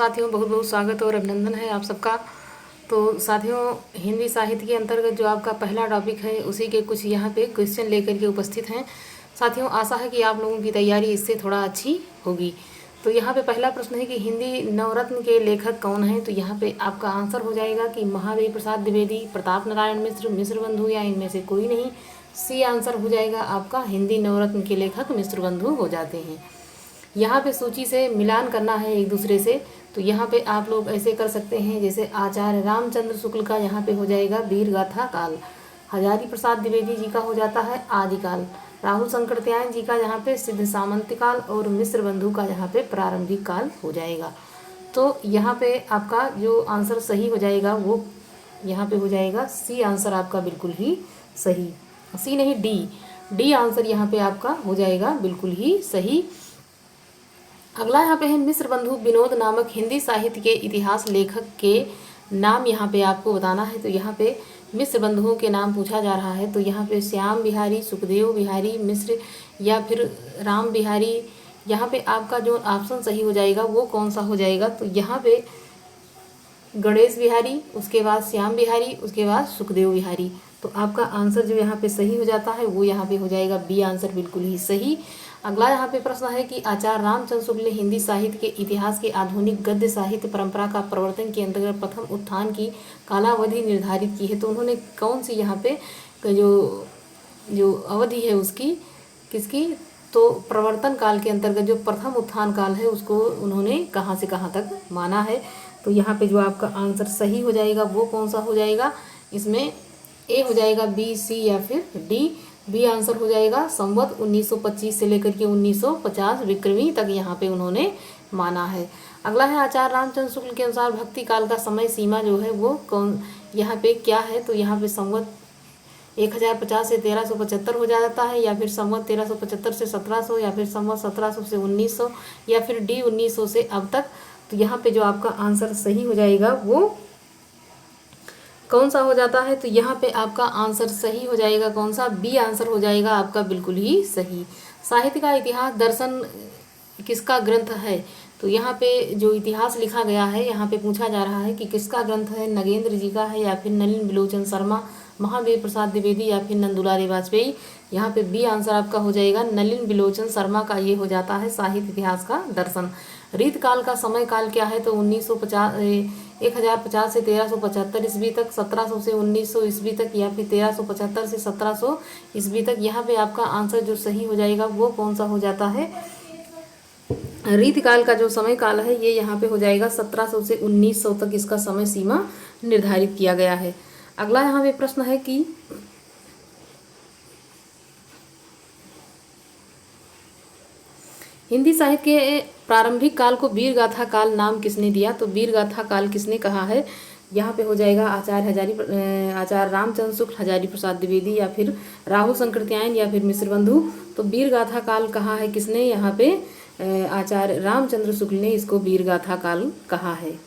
साथियों, बहुत बहुत स्वागत और अभिनंदन है आप सबका। तो साथियों, हिंदी साहित्य के अंतर्गत जो आपका पहला टॉपिक है उसी के कुछ यहाँ पे क्वेश्चन लेकर के उपस्थित हैं। साथियों, आशा है कि आप लोगों की तैयारी इससे थोड़ा अच्छी होगी। तो यहाँ पे पहला प्रश्न है कि हिंदी नवरत्न के लेखक कौन हैं। तो यहाँ पे आपका आंसर हो जाएगा कि महावीर प्रसाद द्विवेदी, प्रताप नारायण मिश्र, मिश्र बंधु या इनमें से कोई नहीं। सी आंसर हो जाएगा आपका, हिंदी नवरत्न के लेखक मिश्र बंधु हो जाते हैं। यहाँ पे सूची से मिलान करना है एक दूसरे से। तो यहाँ पे आप लोग ऐसे कर सकते हैं, जैसे आचार्य रामचंद्र शुक्ल का यहाँ पे हो जाएगा वीर गाथा काल, हजारी प्रसाद द्विवेदी जी का हो जाता है आदिकाल, राहुल शंकरत्यायन जी का यहाँ पे सिद्ध सामंत काल और मिश्र बंधु का यहाँ पे प्रारंभिक काल हो जाएगा। तो यहाँ पे आपका जो आंसर सही हो जाएगा वो यहाँ पे हो जाएगा सी आंसर आपका बिल्कुल ही सही। सी नहीं, डी आंसर यहाँ पे आपका हो जाएगा बिल्कुल ही सही। अगला यहाँ पे है मिश्र बंधु विनोद नामक हिंदी साहित्य के इतिहास लेखक के नाम यहाँ पे आपको बताना है। तो यहाँ पे मिश्र बंधुओं के नाम पूछा जा रहा है। तो यहाँ पे श्याम बिहारी, सुखदेव बिहारी मिश्र या फिर राम बिहारी। यहाँ पे आपका जो ऑप्शन सही हो जाएगा वो कौन सा हो जाएगा। तो यहाँ पे गणेश बिहारी, उसके बाद श्याम बिहारी, उसके बाद सुखदेव बिहारी। तो आपका आंसर जो यहाँ पे सही हो जाता है वो यहाँ पे हो जाएगा बी आंसर बिल्कुल ही सही। अगला यहाँ पे प्रश्न है कि आचार्य रामचंद्र शुक्ल ने हिंदी साहित्य के इतिहास के आधुनिक गद्य साहित्य परंपरा का प्रवर्तन के अंतर्गत प्रथम उत्थान की कालावधि निर्धारित की है। तो उन्होंने कौन सी यहाँ पे जो अवधि है उसकी किसकी, तो प्रवर्तन काल के अंतर्गत जो प्रथम उत्थान काल है उसको उन्होंने कहाँ से कहाँ तक माना है। तो यहाँ पे जो आपका आंसर सही हो जाएगा वो कौन सा हो जाएगा, इसमें ए हो जाएगा, बी, सी या फिर डी। बी आंसर हो जाएगा, संवत 1925 से लेकर के 1950 विक्रमी तक यहाँ पे उन्होंने माना है। अगला है आचार्य रामचंद्र शुक्ल के अनुसार भक्ति काल का समय सीमा जो है वो कौन यहाँ पे क्या है। तो यहाँ पे संवत 1050 से 1375 हो जाता है, या फिर संवत 1375 से 1700, या फिर संवत 1700 से 1900, या फिर डी 1900 से अब तक। तो यहाँ पे जो आपका आंसर सही हो जाएगा वो कौन सा हो जाता है। तो यहाँ पे आपका आंसर सही हो जाएगा कौन सा, बी आंसर हो जाएगा आपका बिल्कुल ही सही। साहित्य का इतिहास दर्शन किसका ग्रंथ है। तो यहाँ पे जो इतिहास लिखा गया है यहाँ पे पूछा जा रहा है कि किसका ग्रंथ है, नगेंद्र जी का है या फिर नलिन बिलोचन शर्मा, महावीर प्रसाद द्विवेदी या फिर नंदुलारी वाजपेयी। यहाँ पे बी आंसर आपका हो जाएगा, नलिन बिलोचन शर्मा का ये हो जाता है साहित्य इतिहास का दर्शन। रीत काल का समय काल क्या है। तो 1050 से 1375 ईस्वी तक, 1700 से 1900 ईस्वी तक, या फिर 1375 से 1700 ईस्वी तक। यहाँ पे आपका आंसर जो सही हो जाएगा वो कौन सा हो जाता है, रीतिकाल का जो समय काल है ये यहाँ पे हो जाएगा 1700 से 1900 तक इसका समय सीमा निर्धारित किया गया है। अगला यहाँ पे प्रश्न है कि हिंदी साहित्य के प्रारंभिक काल को वीर गाथा काल नाम किसने दिया। तो वीर गाथा काल किसने कहा है, यहाँ पे हो जाएगा आचार्य रामचंद्र शुक्ल, हजारी प्रसाद द्विवेदी या फिर राहुल शंकरत्यायन या फिर मिश्र बंधु। तो वीर गाथा काल कहा है किसने, यहाँ पे आचार्य रामचंद्र शुक्ल ने इसको वीर गाथा काल कहा है।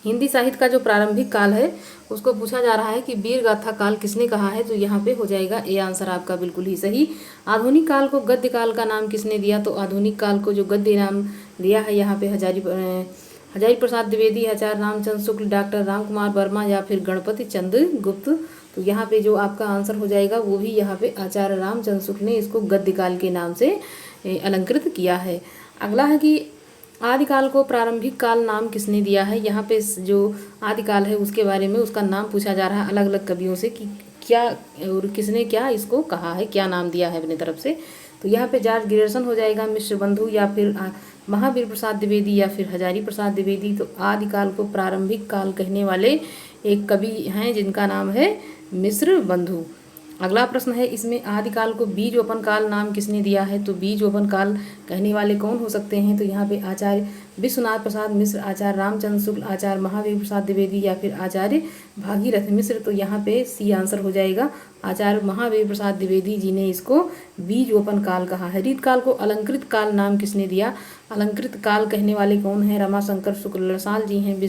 हिंदी साहित्य का जो प्रारंभिक काल है उसको पूछा जा रहा है कि वीर गाथा काल किसने कहा है। तो यहाँ पे हो जाएगा ए आंसर आपका बिल्कुल ही सही। आधुनिक काल को गद्य काल का नाम किसने दिया। तो आधुनिक काल को जो गद्य नाम दिया है यहाँ पे हजारी प्रसाद द्विवेदी, आचार्य रामचंद्र शुक्ल, डॉक्टर राम कुमार वर्मा या फिर गणपति चंद्र गुप्त। तो यहाँ पे जो आपका आंसर हो जाएगा वो भी यहाँ पे आचार्य रामचंद्र शुक्ल ने इसको गद्य काल के नाम से अलंकृत किया है। अगला है कि आदिकाल को प्रारंभिक काल नाम किसने दिया है। यहाँ पे जो आदिकाल है उसके बारे में उसका नाम पूछा जा रहा है अलग अलग कवियों से कि क्या और किसने क्या इसको कहा है, क्या नाम दिया है अपनी तरफ से। तो यहाँ पे जॉर्ज ग्रियर्सन हो जाएगा, मिश्र बंधु या फिर महावीर प्रसाद द्विवेदी या फिर हजारी प्रसाद द्विवेदी। तो आदिकाल को प्रारंभिक काल कहने वाले एक कवि हैं जिनका नाम है मिश्र बंधु। अगला प्रश्न है इसमें आदिकाल को बीजोपन काल नाम किसने दिया है। तो बीजोपन काल कहने वाले कौन हो सकते हैं। तो यहाँ पे आचार्य विश्वनाथ प्रसाद मिश्र, आचार्य रामचंद्र शुक्ल, आचार्य महावीर प्रसाद द्विवेदी या फिर आचार्य भागीरथ मिश्र। तो यहाँ पे सी आंसर हो जाएगा, आचार्य महावीर प्रसाद द्विवेदी जी ने इसको बीजोपन काल कहा है। रीतकाल को अलंकृत काल नाम किसने दिया। अलंकृत काल कहने वाले कौन हैं, रमाशंकर शुक्ल लसाल जी हैं,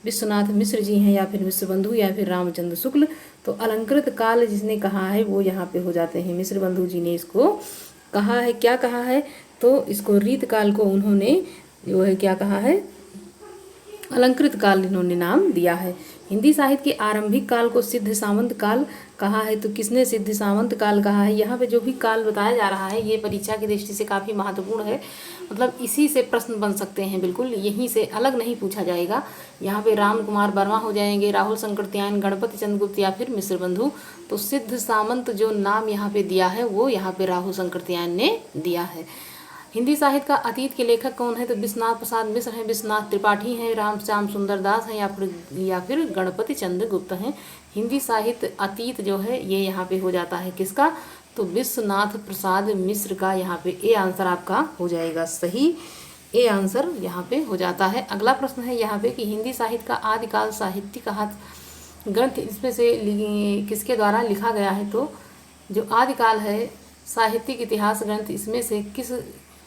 विश्वनाथ मिश्र जी हैं या फिर मिश्र बंधु या फिर रामचंद्र शुक्ल। तो अलंकृत काल जिसने कहा है वो यहाँ पे हो जाते हैं मिश्र बंधु जी ने इसको कहा है। क्या कहा है, तो इसको रीत काल को उन्होंने जो है क्या कहा है, अलंकृत काल इन्होंने नाम दिया है। हिंदी साहित्य के आरंभिक काल को सिद्ध सामंत काल कहा है। तो किसने सिद्ध सामंत काल कहा है? यहाँ पे जो भी काल बताया जा रहा है ये परीक्षा की दृष्टि से काफ़ी महत्वपूर्ण है, मतलब इसी से प्रश्न बन सकते हैं, बिल्कुल यहीं से अलग नहीं पूछा जाएगा। यहाँ पे राम कुमार वर्मा हो जाएंगे, राहुल शंकरत्यायन, गणपति चंद्रगुप्त या फिर मिश्र बंधु। तो सिद्ध सामंत जो नाम यहाँ पे दिया है वो यहाँ पे राहुल शंकरत्यायन ने दिया है। हिंदी साहित्य का अतीत के लेखक कौन है? तो विश्वनाथ प्रसाद मिश्र हैं, विश्वनाथ त्रिपाठी हैं, रामश्याम सुंदर दास हैं या फिर गणपति चंद्र गुप्त हैं। हिंदी साहित्य अतीत जो है ये यहाँ पे हो जाता है किसका? तो विश्वनाथ प्रसाद मिश्र का। यहाँ पे ए आंसर आपका हो जाएगा सही, ए आंसर यहाँ पे हो जाता है। अगला प्रश्न है यहाँ पे कि हिंदी साहित्य का आदिकाल साहित्यिक ग्रंथ इसमें से किसके द्वारा लिखा गया है? तो जो आदिकाल है साहित्यिक इतिहास ग्रंथ इसमें से किस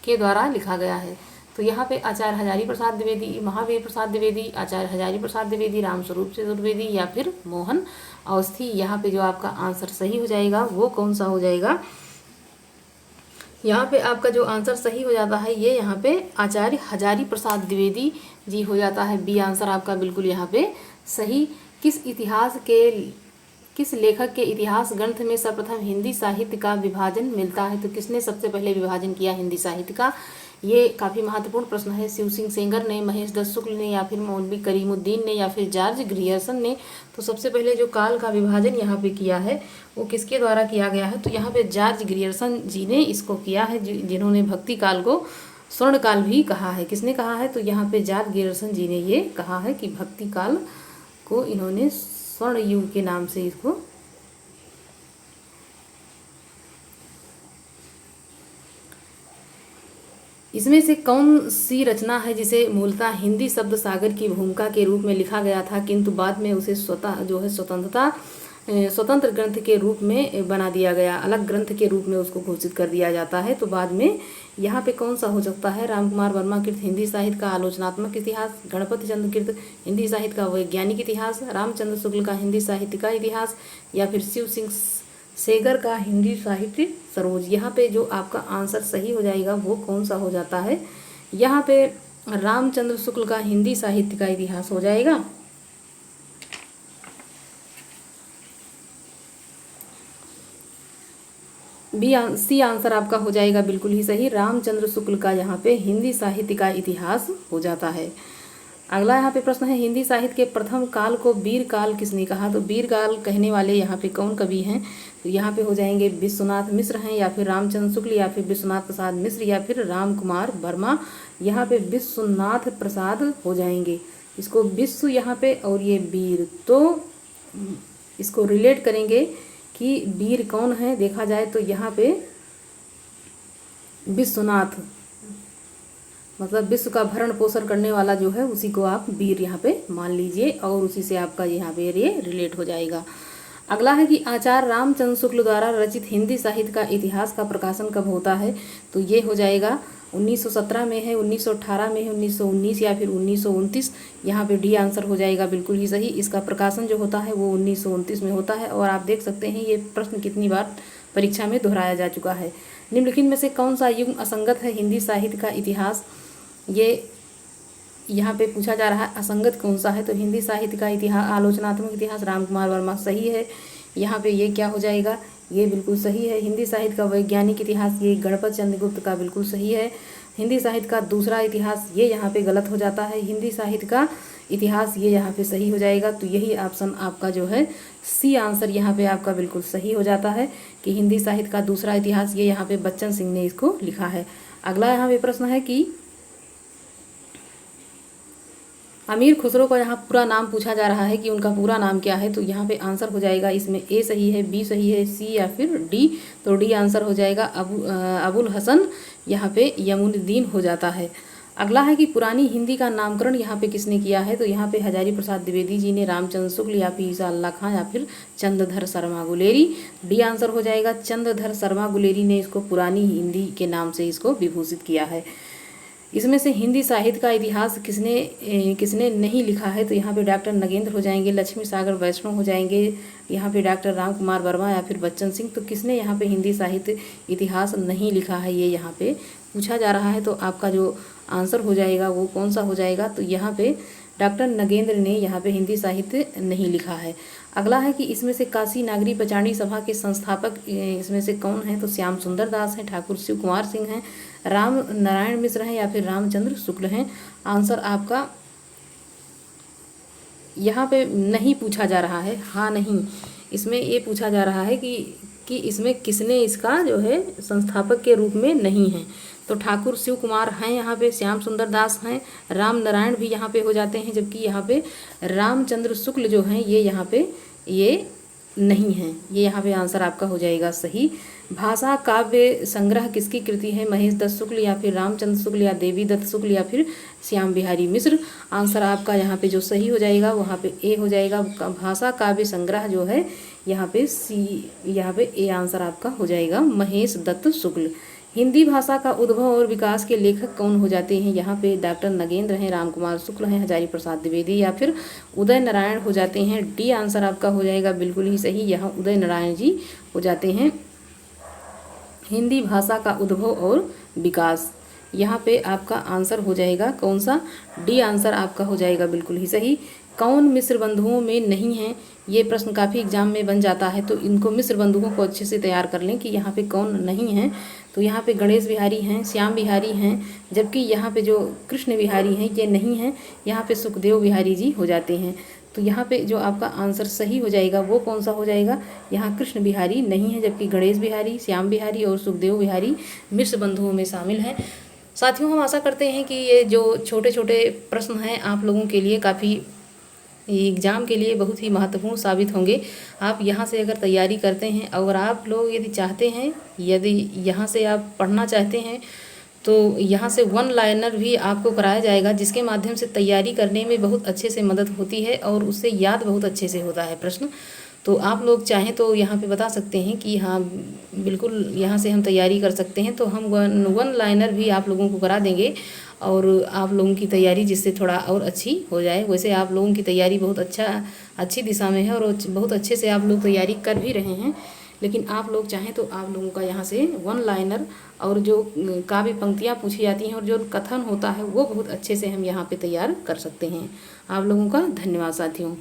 के द्वारा लिखा गया है? तो यहाँ पे आचार्य हजारी प्रसाद द्विवेदी, महावीर प्रसाद द्विवेदी, आचार्य हजारी प्रसाद द्विवेदी, रामस्वरूप चतुर्वेदी या फिर मोहन अवस्थी। यहाँ पे जो आपका आंसर सही हो जाएगा वो कौन सा हो जाएगा? यहाँ पे आपका जो आंसर सही हो जाता है ये यहाँ पे आचार्य हजारी प्रसाद द्विवेदी जी हो जाता है। बी आंसर आपका बिल्कुल यहाँ पे सही। किस लेखक के इतिहास ग्रंथ में सर्वप्रथम हिंदी साहित्य का विभाजन मिलता है? तो किसने सबसे पहले विभाजन किया हिंदी साहित्य का? ये काफ़ी महत्वपूर्ण प्रश्न है। शिव सिंह सेंगर ने, महेश दत्त शुक्ल ने या फिर मौलवी करीमुद्दीन ने या फिर जॉर्ज ग्रियर्सन ने? तो सबसे पहले जो काल का विभाजन यहाँ पे किया है वो किसके द्वारा किया गया है? तो यहाँ पे जॉर्ज ग्रियर्सन जी ने इसको किया है, जिन्होंने भक्ति काल को स्वर्ण काल भी कहा है। किसने कहा है? तो यहाँ पे जॉर्ज ग्रियर्सन जी ने ये कहा है कि भक्ति काल को इन्होंने स्वर्ण युग के नाम से इसको इसमें से कौन सी रचना है जिसे मूलतः हिंदी शब्द सागर की भूमिका के रूप में लिखा गया था किंतु बाद में उसे स्वतंत्र ग्रंथ के रूप में बना दिया गया, अलग ग्रंथ के रूप में उसको घोषित कर दिया जाता है? तो बाद में यहाँ पे कौन सा हो सकता है? रामकुमार वर्मा कृत हिंदी साहित्य का आलोचनात्मक इतिहास, गणपति चंद्र कृत हिंदी साहित्य का वैज्ञानिक इतिहास, रामचंद्र शुक्ल का हिंदी साहित्य का इतिहास या फिर शिव सिंह सेगर का हिंदी साहित्य सरोज। यहाँ पे जो आपका आंसर सही हो जाएगा वो कौन सा हो जाता है? यहाँ पे रामचंद्र शुक्ल का हिंदी साहित्य का इतिहास हो जाएगा। सी आंसर आपका हो जाएगा बिल्कुल ही सही, रामचंद्र शुक्ल का यहाँ पे हिंदी साहित्य का इतिहास हो जाता है। अगला यहाँ पे प्रश्न है हिंदी साहित्य के प्रथम काल को वीर काल किसने कहा? तो वीर काल कहने वाले यहाँ पे कौन कवि हैं? तो यहाँ पे हो जाएंगे विश्वनाथ मिश्र हैं या फिर रामचंद्र शुक्ल या फिर विश्वनाथ प्रसाद मिश्र या फिर राम कुमार वर्मा। यहाँ पे विश्वनाथ प्रसाद हो जाएंगे। इसको विश्व यहाँ पे और ये वीर, तो इसको रिलेट करेंगे कि वीर कौन है देखा जाए तो यहाँ पे विश्वनाथ, मतलब विश्व का भरण पोषण करने वाला जो है उसी को आप वीर यहाँ पे मान लीजिए और उसी से आपका यहाँ पे ये रिलेट हो जाएगा। अगला है कि आचार्य रामचंद्र शुक्ल द्वारा रचित हिंदी साहित्य का इतिहास का प्रकाशन कब होता है? तो ये हो जाएगा 1917 में है, 1918 में है, 1919 या फिर 1929। यहाँ पे डी आंसर हो जाएगा बिल्कुल ही सही। इसका प्रकाशन जो होता है वो 1929 में होता है। और आप देख सकते हैं ये प्रश्न कितनी बार परीक्षा में दोहराया जा चुका है। निम्नलिखित में से कौन सा युग असंगत है हिंदी साहित्य का इतिहास? ये यहाँ पे पूछा जा रहा है असंगत कौन सा है? तो हिंदी साहित्य का इतिहास आलोचनात्मक इतिहास रामकुमार वर्मा सही है। यहाँ पे ये क्या हो जाएगा? ये बिल्कुल सही है। हिंदी साहित्य का वैज्ञानिक इतिहास ये गणपति चंद्रगुप्त का बिल्कुल सही है। हिंदी साहित्य का दूसरा इतिहास ये यहाँ पे गलत हो जाता है। हिंदी साहित्य का इतिहास ये यहाँ पे सही हो जाएगा। तो यही ऑप्शन आपका जो है सी आंसर यहाँ पे आपका बिल्कुल सही हो जाता है कि हिंदी साहित्य का दूसरा इतिहास ये यहाँ पे बच्चन सिंह ने इसको लिखा है। अगला यहाँ पे प्रश्न है कि अमीर खुसरो का यहाँ पूरा नाम पूछा जा रहा है कि उनका पूरा नाम क्या है? तो यहाँ पे आंसर हो जाएगा इसमें ए सही है, बी सही है, सी या फिर डी। तो डी आंसर हो जाएगा अबुल हसन यहाँ पे यमुनुद्दीन हो जाता है। अगला है कि पुरानी हिंदी का नामकरण यहाँ पे किसने किया है? तो यहाँ पे हजारी प्रसाद द्विवेदी जी ने, रामचंद्र शुक्ल या फिर ईसा अल्लाह खां या फिर चंद्रधर शर्मा गुलेरी। डी आंसर हो जाएगा चंद्रधर शर्मा गुलेरी ने इसको पुरानी हिंदी के नाम से इसको विभूषित किया है। इसमें से हिंदी साहित्य का इतिहास किसने नहीं लिखा है, तो यहाँ पे डॉक्टर नगेंद्र हो जाएंगे, लक्ष्मी सागर वैष्णव हो जाएंगे, यहाँ पे डॉक्टर राम कुमार वर्मा या फिर बच्चन सिंह। तो किसने यहाँ पे हिंदी साहित्य इतिहास नहीं लिखा है, ये यहाँ पे पूछा जा रहा है। तो आपका जो आंसर हो जाएगा वो कौन सा हो जाएगा, तो यहाँ पे डॉक्टर नगेंद्र ने यहाँ पे हिंदी साहित्य नहीं लिखा है। अगला है कि इसमें से काशी नागरी पचाणी सभा के संस्थापक इसमें से कौन है, तो श्याम सुंदर दास हैं, ठाकुर शिव कुमार सिंह हैं, राम नारायण मिश्र हैं या फिर रामचंद्र शुक्ल हैं। आंसर आपका यहाँ पे नहीं पूछा जा रहा है, हाँ नहीं, इसमें ये पूछा जा रहा है कि इसमें किसने इसका जो है संस्थापक के रूप में नहीं है। तो ठाकुर शिव कुमार हैं यहाँ पे, श्याम सुंदर दास हैं, राम नारायण भी यहाँ पे हो जाते हैं, जबकि यहाँ पे रामचंद्र शुक्ल जो हैं ये यहाँ पे ये नहीं है। ये यहाँ पे आंसर आपका हो जाएगा सही। भाषा काव्य संग्रह किसकी कृति है, महेश दत्त शुक्ल या फिर रामचंद्र शुक्ल या देवी दत्त शुक्ल या फिर श्याम बिहारी मिश्र। आंसर आपका यहाँ पे जो सही हो जाएगा वहाँ पे ए हो जाएगा। भाषा काव्य संग्रह जो है यहाँ पे यहाँ पे ए आंसर आपका हो जाएगा, महेश दत्त शुक्ल। हिंदी भाषा का उद्भव और विकास के लेखक कौन हो जाते हैं, यहाँ पे डॉक्टर नगेंद्र हैं, राम कुमार शुक्ल हैं, हजारी प्रसाद द्विवेदी या फिर उदय नारायण हो जाते हैं। डी आंसर आपका हो जाएगा बिल्कुल ही सही, यहाँ उदय नारायण जी हो जाते हैं। हिंदी भाषा का उद्भव और विकास, यहाँ पे आपका आंसर हो जाएगा कौन सा, डी आंसर आपका हो जाएगा बिल्कुल ही सही। कौन मिस्र बंधुओं में नहीं है, ये प्रश्न काफ़ी एग्जाम में बन जाता है, तो इनको मिस्र बंधुओं को अच्छे से तैयार कर लें कि यहाँ पे कौन नहीं है। तो यहाँ पे गणेश बिहारी हैं, श्याम बिहारी हैं, जबकि यहाँ पे जो कृष्ण बिहारी हैं ये नहीं हैं, यहाँ पे सुखदेव बिहारी जी हो जाते हैं। तो यहाँ पे जो आपका आंसर सही हो जाएगा वो कौन सा हो जाएगा, यहाँ कृष्ण बिहारी नहीं है, जबकि गणेश बिहारी, श्याम बिहारी और सुखदेव बिहारी मिस्र बंधुओं में शामिल हैं। साथियों, हम आशा करते हैं कि ये जो छोटे छोटे प्रश्न हैं आप लोगों के लिए काफ़ी एग्ज़ाम के लिए बहुत ही महत्वपूर्ण साबित होंगे। आप यहाँ से अगर तैयारी करते हैं और आप लोग यदि चाहते हैं, यदि यहाँ से आप पढ़ना चाहते हैं, तो यहाँ से वन लाइनर भी आपको कराया जाएगा, जिसके माध्यम से तैयारी करने में बहुत अच्छे से मदद होती है और उससे याद बहुत अच्छे से होता है प्रश्न। तो आप लोग चाहें तो यहाँ पे बता सकते हैं कि हाँ बिल्कुल यहाँ से हम तैयारी कर सकते हैं, तो हम वन लाइनर भी आप लोगों को करा देंगे और आप लोगों की तैयारी जिससे थोड़ा और अच्छी हो जाए। वैसे आप लोगों की तैयारी बहुत अच्छी दिशा में है और बहुत अच्छे से आप लोग तैयारी कर भी रहे हैं, लेकिन आप लोग चाहें तो आप लोगों का यहाँ से वन लाइनर और जो काव्य पंक्तियाँ पूछी जाती हैं और जो कथन होता है वो बहुत अच्छे से हम यहाँ पे तैयार कर सकते हैं। आप लोगों का धन्यवाद साथियों।